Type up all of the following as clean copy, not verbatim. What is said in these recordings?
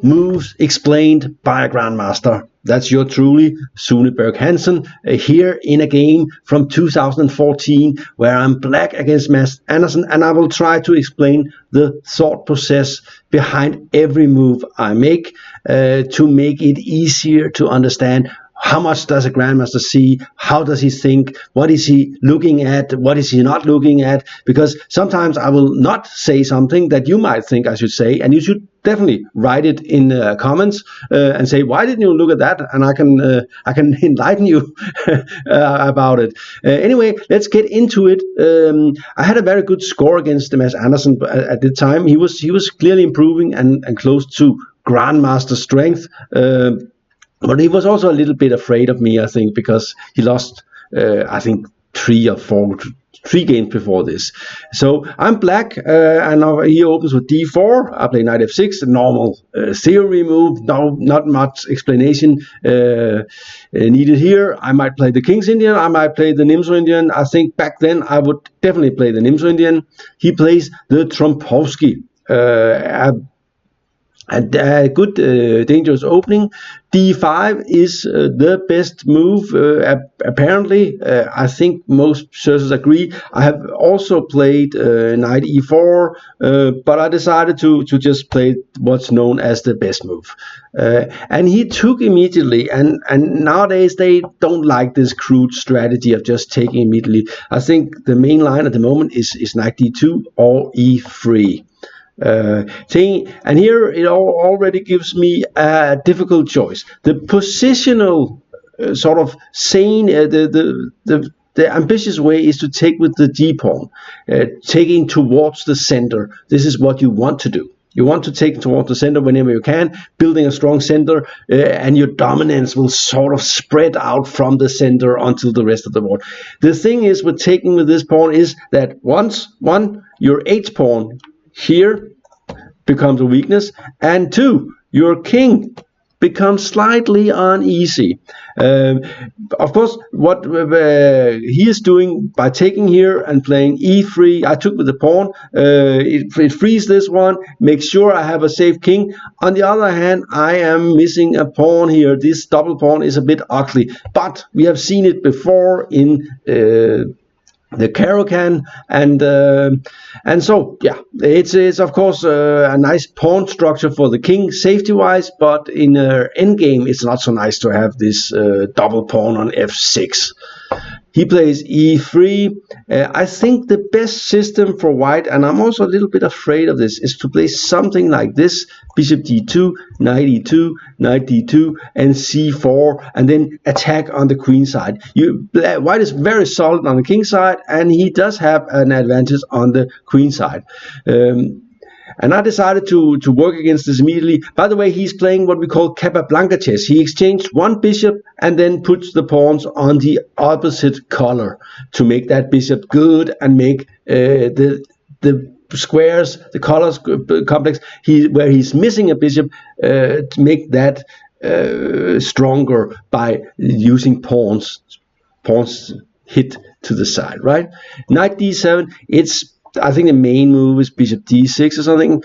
moves explained by a grandmaster. That's your truly, Sune Berg Hansen, here in a game from 2014 where I'm black against Mads Andersen, and I will try to explain the thought process behind every move I make to make it easier to understand. How much does a grandmaster see? How does he think? What is he looking at? What is he not looking at? Because sometimes I will not say something that you might think I should say, and you should definitely write it in comments and say, why didn't you look at that? And I can enlighten you about it. Anyway, let's get into it. I had a very good score against Mads Andersen at the time. He was clearly improving and close to grandmaster strength. But he was also a little bit afraid of me, I think, because he lost, I think, 3 games before this. So I'm black, and now he opens with d4. I play knight f6, a normal theory move. No, not much explanation needed here. I might play the King's Indian. I might play the Nimzo Indian. I think back then I would definitely play the Nimzo Indian. He plays the Trompowsky. A good dangerous opening. d5 is the best move, apparently. I think most sources agree. I have also played knight e4, but I decided to just play what's known as the best move. And he took immediately, and nowadays they don't like this crude strategy of just taking immediately. I think the main line at the moment is knight d2 or e3. And here it already gives me a difficult choice. The positional sort of sane, the ambitious way is to take with the d pawn, taking towards the center. This is what you want to do. You want to take towards the center whenever you can, building a strong center, and your dominance will sort of spread out from the center until the rest of the board. The thing is with taking with this pawn is that your h pawn here becomes a weakness, and 2, your king becomes slightly uneasy. Of course, what he is doing by taking here and playing e3, I took with the pawn, it frees this one, makes sure I have a safe king. On the other hand, I am missing a pawn here. This double pawn is a bit ugly, but we have seen it before in the Caro-Kann, and so yeah, it's of course a nice pawn structure for the king safety wise, but in endgame it's not so nice to have this double pawn on f6. He plays e3. I think the best system for white, and I'm also a little bit afraid of this, is to play something like this: bishop d2, knight e2, knight d2, and c4, and then attack on the queen side. White is very solid on the king side, and he does have an advantage on the queen side. And I decided to work against this immediately. By the way, he's playing what we call Capablanca chess. He exchanged one bishop and then puts the pawns on the opposite color to make that bishop good and make the squares, the colors complex, where he's missing a bishop, to make that stronger by using pawns hit to the side, right? Knight d7, I think the main move is bishop d6 or something,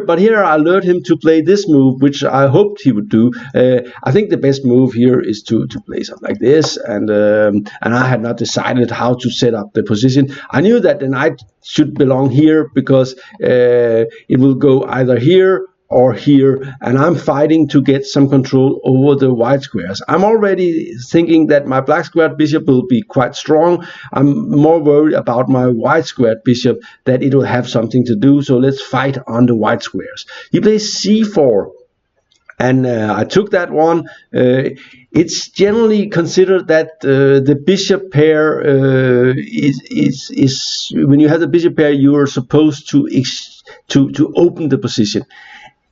but here I lured him to play this move, which I hoped he would do. I think the best move here is to play something like this, and I had not decided how to set up the position. I knew that the knight should belong here because it will go either here or here, and I'm fighting to get some control over the white squares. I'm already thinking that my black squared bishop will be quite strong. I'm more worried about my white squared bishop, that it will have something to do, so let's fight on the white squares. He plays c4, and I took that one. It's generally considered that the bishop pair is when you have the bishop pair, you are supposed to open the position.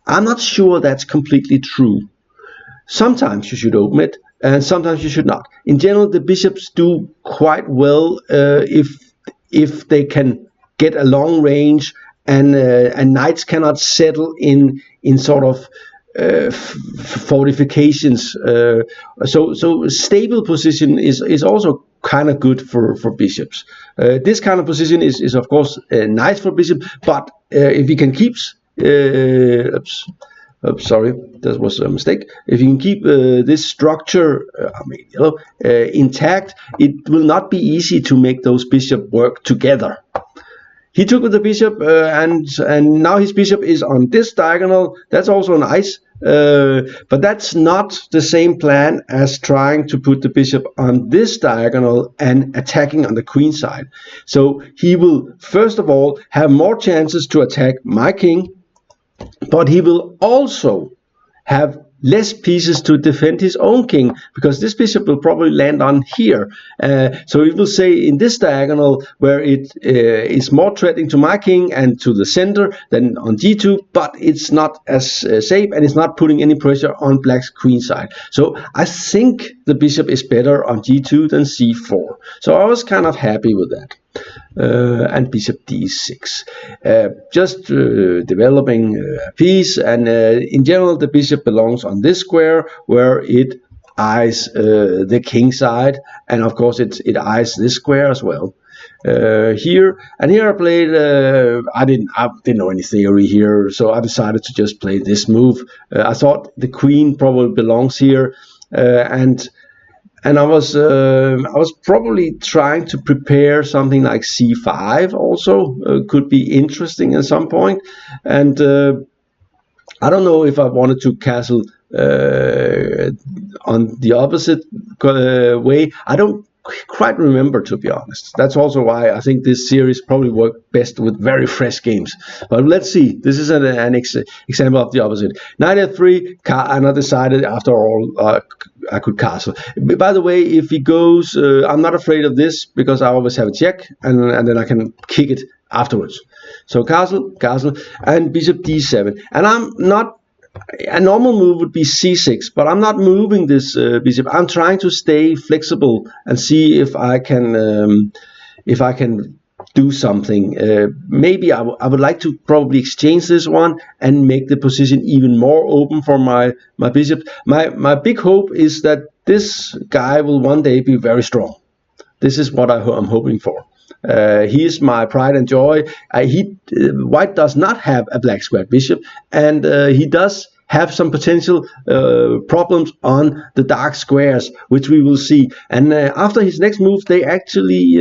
I'm not sure that's completely true. Sometimes you should open it, and sometimes you should not. In general, the bishops do quite well if they can get a long range, and knights cannot settle in sort of fortifications. So stable position is also kind of good for bishops. This kind of position is of course nice for bishop, but if he can keep Oops, sorry, that was a mistake. If you can keep this structure, intact, it will not be easy to make those bishops work together. He took with the bishop, and now his bishop is on this diagonal. That's also nice, but that's not the same plan as trying to put the bishop on this diagonal and attacking on the queen side. So he will first of all have more chances to attack my king, but he will also have less pieces to defend his own king, because this bishop will probably land on here. So it will say in this diagonal where it is more threatening to my king and to the center than on g2, but it's not as safe, and it's not putting any pressure on black's queen side. So I think the bishop is better on g2 than c4. So I was kind of happy with that. And bishop d6, just developing a piece, and in general the bishop belongs on this square where it eyes the king side, and of course it eyes this square as well. Here I played, I didn't know any theory here, so I decided to just play this move. I thought the queen probably belongs here, and I was probably trying to prepare something like c5 also, could be interesting at some point. And I don't know if I wanted to castle on the opposite way. I don't quite remember, to be honest. That's also why I think this series probably worked best with very fresh games. But let's see. This is an example of the opposite. Knight f3, and I decided after all I could castle. By the way, if he goes, I'm not afraid of this because I always have a check, and then I can kick it afterwards. So castle, and bishop d7. And I'm not. A normal move would be c6, but I'm not moving this bishop. I'm trying to stay flexible and see if I can do something. Maybe I would like to probably exchange this one and make the position even more open for my bishop. My big hope is that this guy will one day be very strong. This is what I'm hoping for. He is my pride and joy. White does not have a black squared bishop, and he does have some potential problems on the dark squares, which we will see. And after his next move, they actually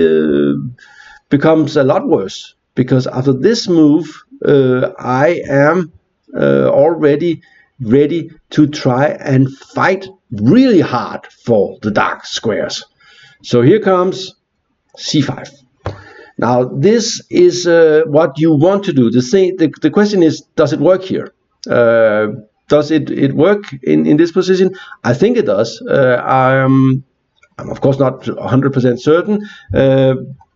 becomes a lot worse, because after this move, I am already ready to try and fight really hard for the dark squares. So here comes c5. Now this is what you want to do. The question is, does it work here? Does it work in this position? I think it does. I'm of course not 100% certain,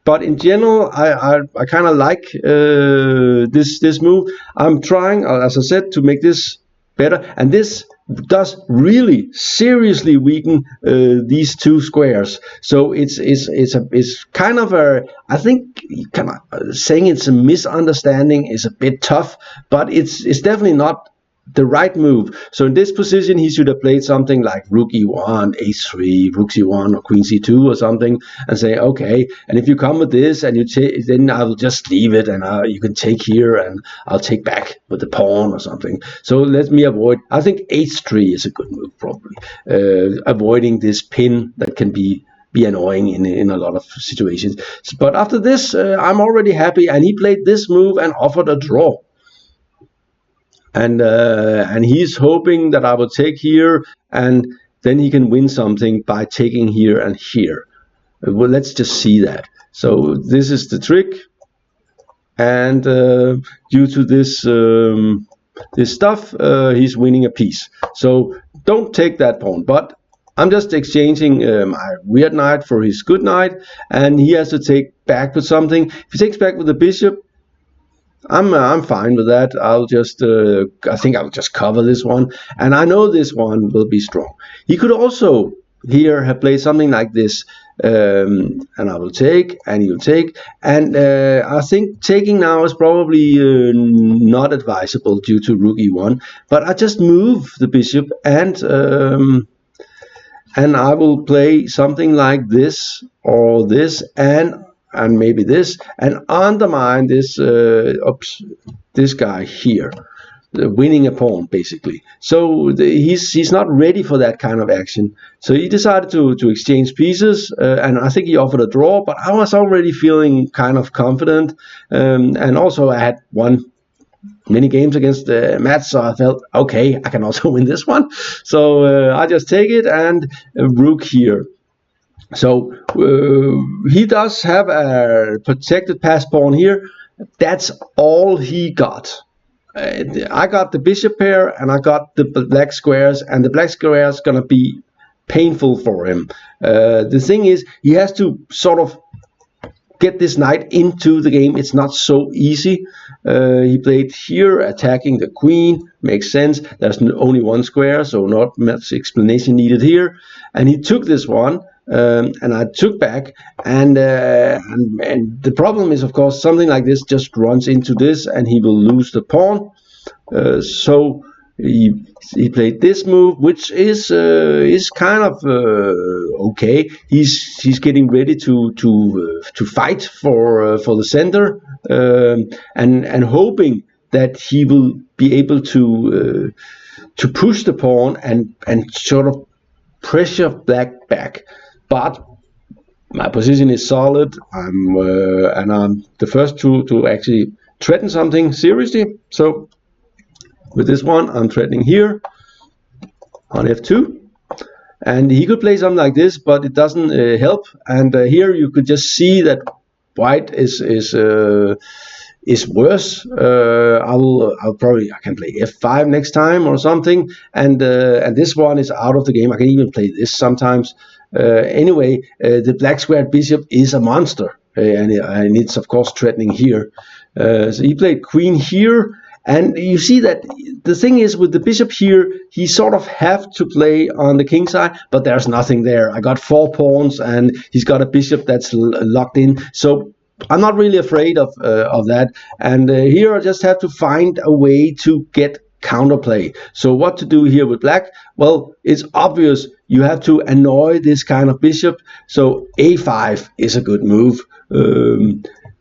but in general I kind of like this move. I'm trying, as I said, to make this better, and this does really seriously weaken these two squares. So it's kind of a, I think kind of saying it's a misunderstanding is a bit tough, but it's definitely not the right move. So in this position he should have played something like rook e1, h3, rook c1, or queen c2 or something, and say, okay, and if you come with this and you take, then I will just leave it, and you can take here and I'll take back with the pawn or something. So let me avoid, I think h3 is a good move, probably avoiding this pin that can be annoying in a lot of situations. But after this I'm already happy, and he played this move and offered a draw. And he's hoping that I will take here, and then he can win something by taking here and here. Well, let's just see that. So this is the trick, and due to this this stuff, he's winning a piece. So don't take that pawn. But I'm just exchanging my weird knight for his good knight, and he has to take back with something. If he takes back with the bishop, I'm fine with that. I'll just I think I'll just cover this one, and I know this one will be strong. He could also here have played something like this, and I will take, and he'll take, and I think taking now is probably not advisable due to rook e1. But I just move the bishop, and I will play something like this or this, and maybe this, and undermine this this guy here. winning a pawn basically. So he's not ready for that kind of action. So he decided to exchange pieces, and I think he offered a draw. But I was already feeling kind of confident, and also I had won many games against Mads, so I felt okay, I can also win this one. So I just take it and rook here. So he does have a protected pass pawn here. That's all he got. I got the bishop pair and I got the black squares, and the black squares gonna be painful for him. The thing is, he has to sort of get this knight into the game. It's not so easy. He played here, attacking the queen. Makes sense. There's only one square, so not much explanation needed here. And he took this one, and I took back. And the problem is, of course, something like this just runs into this, and he will lose the pawn. So he played this move, which is kind of okay. He's getting ready to fight for the center, and hoping that he will be able to push the pawn and sort of pressure black back. But my position is solid. I'm the first to actually threaten something seriously. So with this one, I'm threatening here on f2, and he could play something like this, but it doesn't help. And here you could just see that white is worse. I can play f5 next time or something, and this one is out of the game. I can even play this sometimes. Anyway, the black squared bishop is a monster, and it's of course threatening here. So he played queen here. And you see that the thing is, with the bishop here, he sort of have to play on the king side, but there's nothing there. I got 4 pawns, and he's got a bishop that's locked in. So I'm not really afraid of that. And here I just have to find a way to get counterplay. So what to do here with black? Well, it's obvious. You have to annoy this kind of bishop. So a5 is a good move.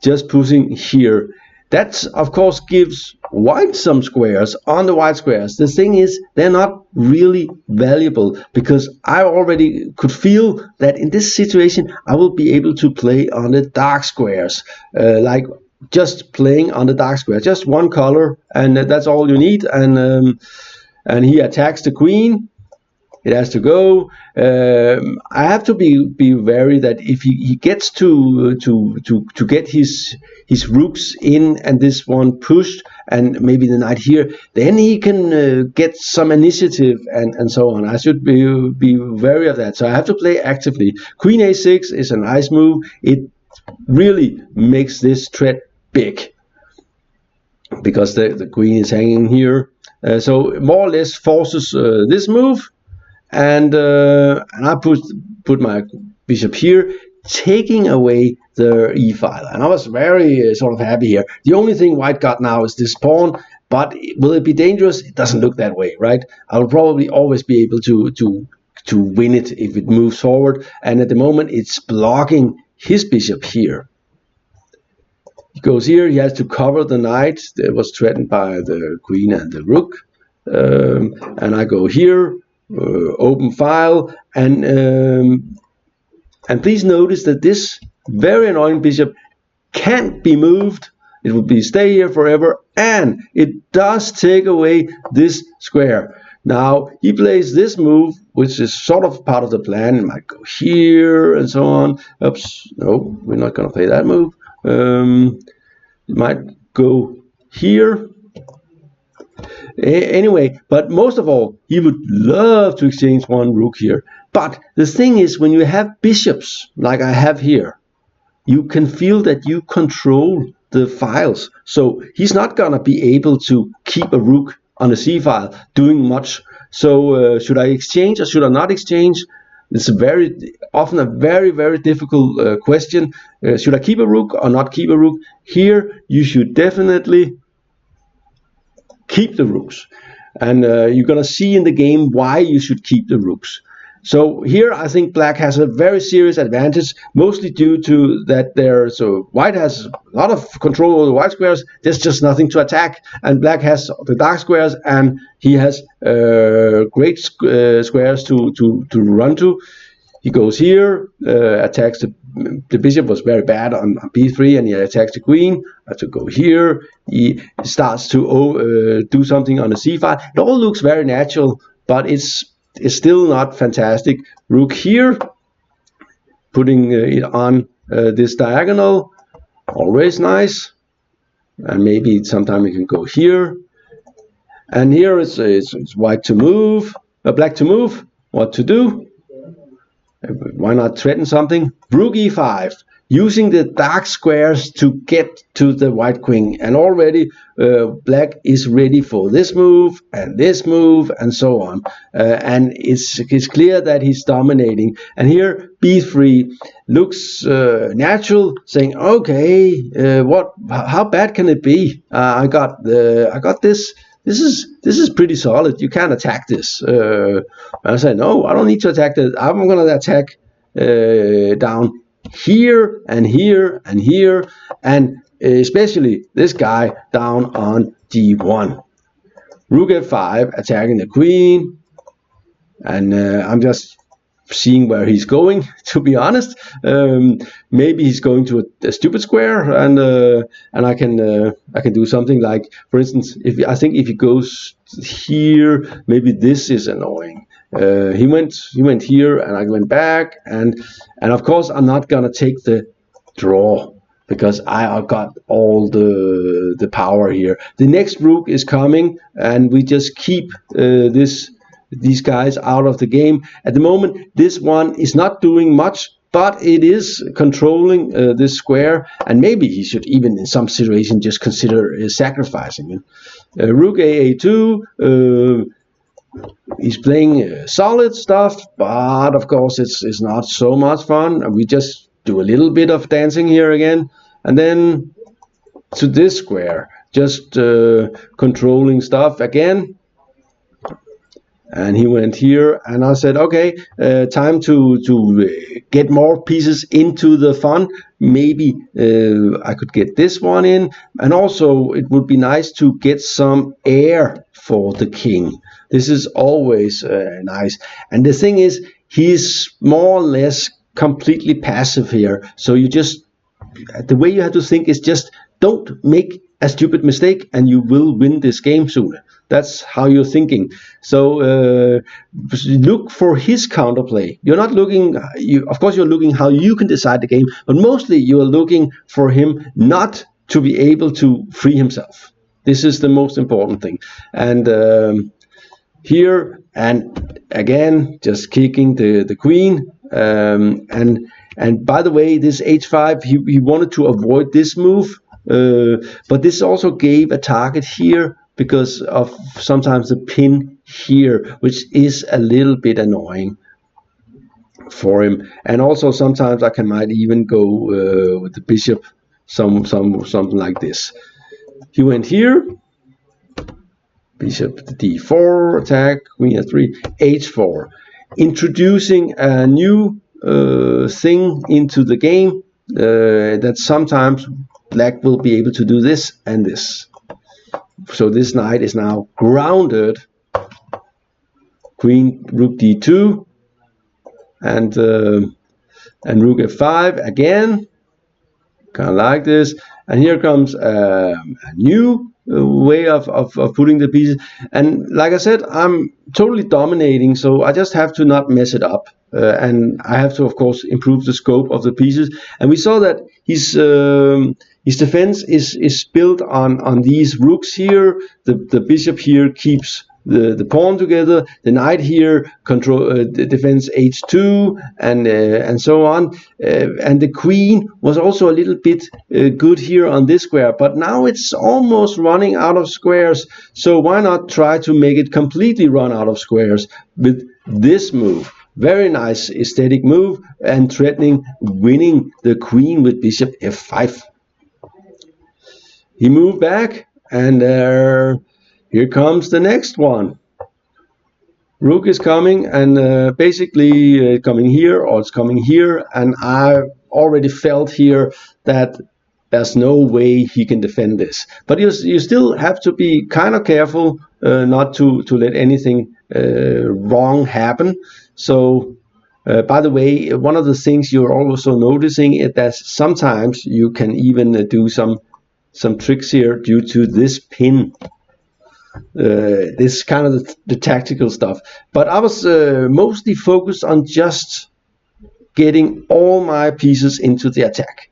Just pushing here. That, of course, gives white some squares on the white squares. The thing is, they're not really valuable, because I already could feel that in this situation, I will be able to play on the dark squares, like just playing on the dark square, just one color, and that's all you need. And he attacks the queen. It has to go. I have to be wary that if he gets to get his rooks in and this one pushed, and maybe the knight here, then he can get some initiative and so on. I should be wary of that. So I have to play actively. Queen a6 is a nice move. It really makes this threat big, because the queen is hanging here. So more or less forces this move. And I put my bishop here, taking away the e file, and I was very sort of happy here. The only thing white got now is this pawn, but will it be dangerous? It doesn't look that way, right? I will probably always be able to win it if it moves forward, and at the moment it's blocking his bishop here. He goes here, he has to cover the knight that was threatened by the queen and the rook, and I go here. Open file, and please notice that this very annoying bishop can't be moved. It will be stay here forever, and it does take away this square. Now he plays this move, which is sort of part of the plan. It might go here and so on. Oops, no, we're not going to play that move. It might go here. Anyway, but most of all, he would love to exchange one rook here. But the thing is, when you have bishops like I have here, you can feel that you control the files. So he's not going to be able to keep a rook on the c file doing much. So should I exchange or should I not exchange? It's very often a very, very difficult question. Should I keep a rook or not keep a rook? Here, you should definitely keep the rooks, and you're gonna see in the game why you should keep the rooks. So here I think black has a very serious advantage, mostly due to that white has a lot of control over the white squares. There's just nothing to attack, and black has the dark squares, and he has great squares to run to. He goes here, attacks the bishop was very bad on b3, and he attacks the queen. I have to go here. He starts to do something on the c file. It all looks very natural, but it's still not fantastic. Rook here, putting it on this diagonal, always nice. And maybe sometime we can go here. And here it's white to move, black to move. What to do? Why not threaten something? Rook e5, using the dark squares to get to the white queen, and already black is ready for this move and so on, and it's clear that he's dominating. And here b3 looks natural, saying, okay, how bad can it be? I got this. This is pretty solid. You can't attack this. I say, no, I don't need to attack this. I'm going to attack down here and here and here, and especially this guy down on d1. Rook f5, attacking the queen, and I'm just seeing where he's going, to be honest. Maybe he's going to a stupid square, and I can do something like, for instance, if he goes here, maybe this is annoying. He went here, and I went back, and of course I'm not gonna take the draw because I got all the power here. The next rook is coming, and we just keep these guys out of the game. At the moment, this one is not doing much, but it is controlling this square, and maybe he should even in some situation just consider sacrificing it. Rook a2, he's playing solid stuff, but of course it's not so much fun, and we just do a little bit of dancing here again, and then to this square, just controlling stuff again. And he went here, and I said, okay, time to get more pieces into the fun. Maybe I could get this one in, and also it would be nice to get some air for the king. This is always nice. And the thing is, he's more or less completely passive here. So you just, the way you have to think is just don't make a stupid mistake, and you will win this game sooner. That's how you're thinking. So look for his counterplay. You're not looking, of course you're looking how you can decide the game, but mostly you're looking for him not to be able to free himself. This is the most important thing. And here, and again, just kicking the queen. And by the way, this h5, he wanted to avoid this move, but this also gave a target here, because of sometimes the pin here, which is a little bit annoying for him. And also sometimes I might even go with the bishop, something like this. He went here, bishop d4, attack, queen f3, h4, introducing a new thing into the game, that sometimes black will be able to do this and this. So this knight is now grounded. Queen, rook d2, and rook f5 again, kind of like this. And here comes a new way of putting the pieces. And like I said, I'm totally dominating, so I just have to not mess it up. And I have to, of course, improve the scope of the pieces. And we saw that his defense is built on these rooks here. The bishop here keeps the pawn together. The knight here defends h2, and so on. And the queen was also a little bit good here on this square, but now it's almost running out of squares. So why not try to make it completely run out of squares with this move? Very nice aesthetic move, and threatening winning the queen with bishop f5. He moved back, and here comes the next one. Rook is coming, and basically coming here, or it's coming here, and I already felt here that there's no way he can defend this. But you still have to be kind of careful not to let anything wrong happen. So, by the way, one of the things you're also noticing is that sometimes you can even do some tricks here due to this pin. This kind of the tactical stuff. But I was mostly focused on just getting all my pieces into the attack.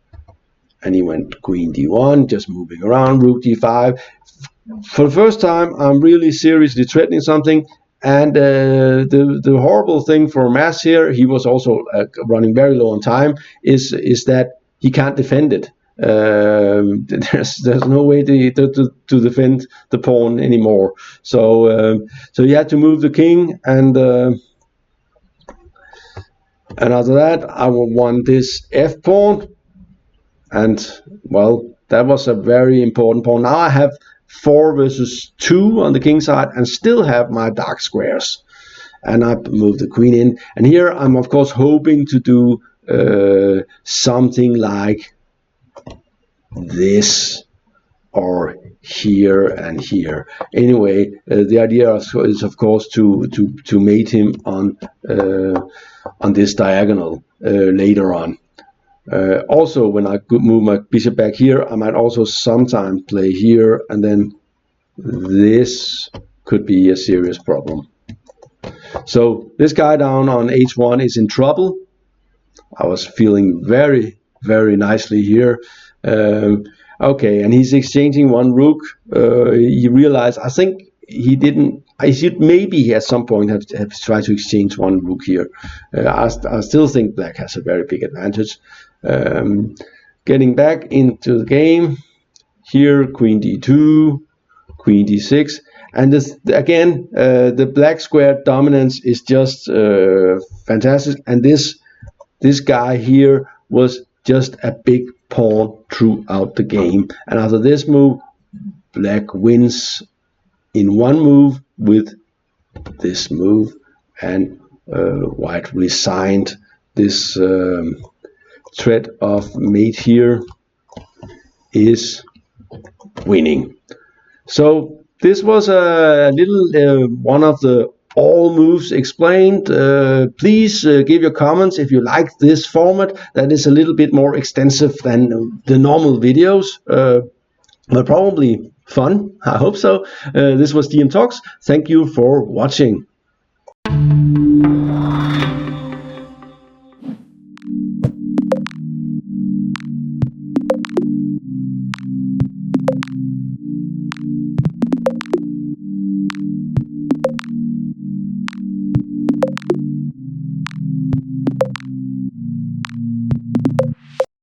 And he went queen d1, just moving around, rook d5. For the first time, I'm really seriously threatening something. And the horrible thing for Mads here, he was also running very low on time, is that he can't defend it. There's no way to defend the pawn anymore. So he had to move the king, and after that I won this f pawn, and well, that was a very important pawn. Now I have 4 versus 2 on the king side and still have my dark squares, and I moved the queen in, and here I'm of course hoping to do something like this, or here and here. Anyway, the idea is of course to mate him on this diagonal later on. Also, when I move my bishop back here, I might also sometimes play here, and then this could be a serious problem. So this guy down on h1 is in trouble. I was feeling very, very nicely here. Okay, and he's exchanging one rook. He realized, I think he didn't, I should maybe at some point have tried to exchange one rook here. I still think black has a very big advantage. Getting back into the game, here queen d2, queen d6, and this, again, the black square dominance is just fantastic, and this guy here was just a big pawn throughout the game. And after this move, black wins in one move with this move, and white resigned this threat of mate here is winning. So this was a little one of the all moves explained. Please give your comments if you like this format. That is a little bit more extensive than the normal videos, but probably fun. I hope so. This was DM Talks. Thank you for watching.